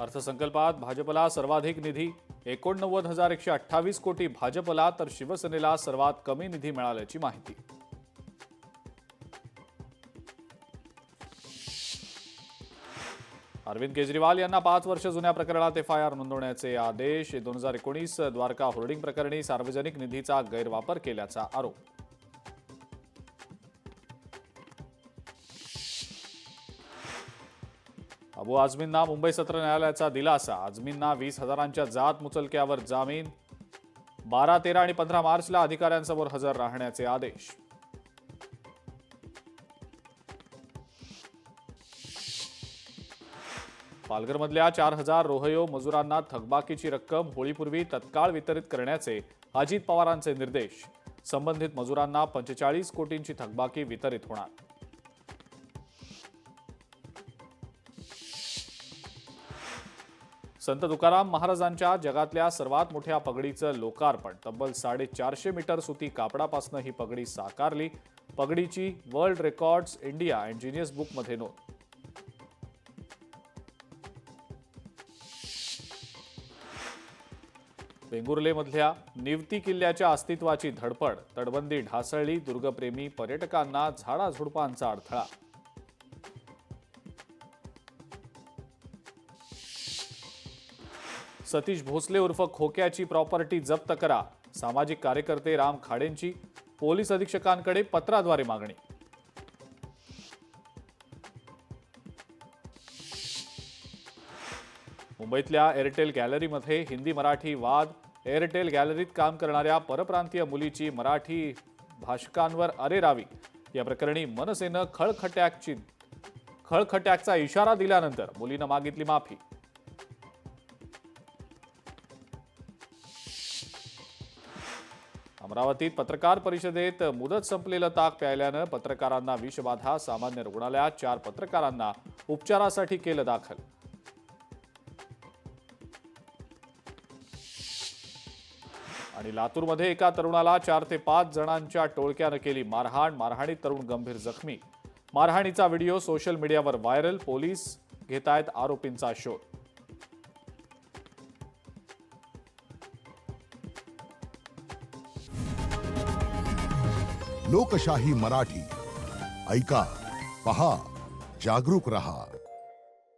अर्थसंकल्पात भाजपला सर्वाधिक निधी 89,128 कोटी भाजपला, तर शिवसेनेला सर्वात कमी निधी मिळाल्याची माहिती। अरविंद केजरीवाल यांना 5 वर्ष जुन्या प्रकरणात एफआयआर नोंदवण्याचे आदेश। 2019 द्वारका होर्डिंग प्रकरणी सार्वजनिक निधीचा गैरवापर केल्याचा आरोप। अबू आझमींना मुंबई सत्र न्यायालयाचा दिलासा। आझमींना 20,000च्या जात मुचलक्यावर जामीन। 12, 13 आणि 15 मार्चला अधिकाऱ्यांसमोर हजर राहण्याचे आदेश। पालघरमधल्या 4,000 रोहयो मजुरांना थकबाकीची रक्कम होळीपूर्वी तत्काळ वितरित करण्याचे अजित पवारांचे निर्देश। संबंधित मजुरांना 45 कोटींची थकबाकी वितरित होणार। संत तुकाराम महाराजांच्या जगातल्या सर्वात मोठ्या पगडीचं लोकार्पण। तब्बल 450 मीटर सुती कापडापासून ही पगडी साकारली। पगडीची world records India and Guinness बुकमध्ये नोंद। वेंगुर्लेमधल्या निवती किल्ल्याच्या अस्तित्वाची धडपड। तटबंदी ढासळली। दुर्गप्रेमी पर्यटकांना झाडाझुडपांचा अडथळा। सतीश भोसले उर्फ खोक्याची प्रॉपर्टी जप्त करा। सामाजिक कार्यकर्ते राम खाडेंची पोलीस अधीक्षकांकडे पत्राद्वारे मागणी। मुंबईतल्या एअरटेल गॅलरीमध्ये हिंदी मराठी वाद। एअरटेल गॅलरीत काम करणाऱ्या परप्रांतीय मुलीची मराठी भाषकांवर अरेरावी। या प्रकरणी मनसेनं खळखट्याकचा इशारा दिल्यानंतर मुलीनं मागितली माफी। अमरावतीत पत्रकार परिषदेत मुदत संपलेलं ताक प्यायल्यानं पत्रकारांना विषबाधा। सामान्य रुग्णालयात 4 पत्रकारांना उपचारासाठी केलं दाखल। आणि लातूरमध्ये एका तरुणाला 4 ते 5 जणांच्या टोळक्यानं केली मारहाण। मारहाणीत तरुण गंभीर जखमी। मारहाणीचा व्हिडिओ सोशल मीडियावर व्हायरल। पोलीस घेतायत आरोपींचा शोध। लोकशाही मराठी ऐका, पहा, जागरूक रहा।